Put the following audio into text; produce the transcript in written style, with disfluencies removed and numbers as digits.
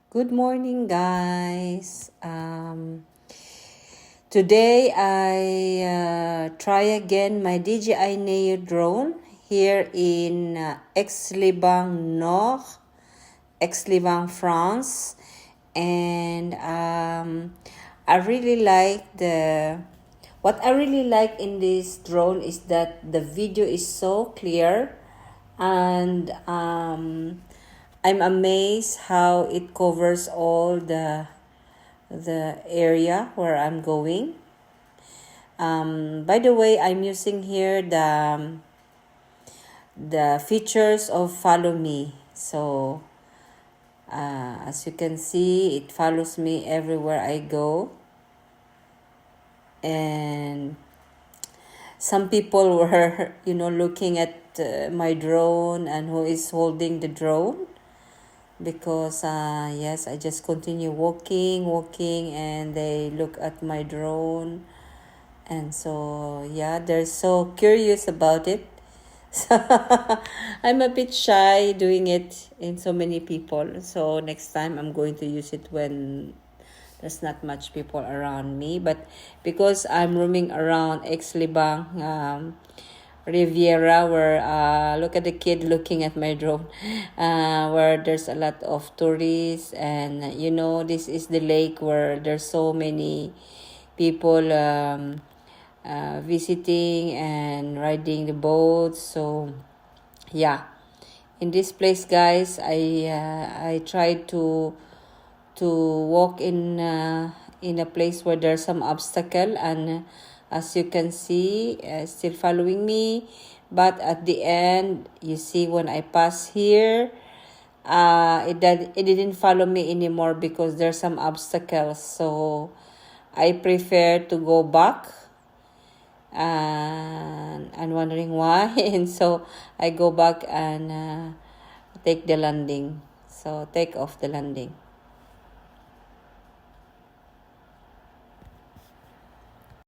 Good morning, guys. Today I try again my DJI Neo drone here in Aix-les-Bains Nord, Aix-les-Bains, France, and I really like the. What I really like in this drone is that the video is so clear, and I'm amazed how it covers all the area where I'm going. By the way, I'm using here the features of Follow Me. So as you can see, it follows me everywhere I go. And some people were, looking at my drone and who is holding the drone, because yes, I just continue walking, and they look at my drone, and so yeah, they're so curious about it. So I'm a bit shy doing it in so many people, so next time I'm going to use it when there's not much people around me. But because I'm roaming around Aix-les-Bains, Riviera, where look at the kid looking at my drone, where there's a lot of tourists, and this is the lake where there's so many people visiting and riding the boats. So yeah, in this place, guys, I try to walk in a place where there's some obstacle, and as you can see, still following me. But at the end, you see, when I pass here, it didn't follow me anymore because there's some obstacles. So I prefer to go back, and I'm wondering why. And so I go back and take the landing. So take off the landing.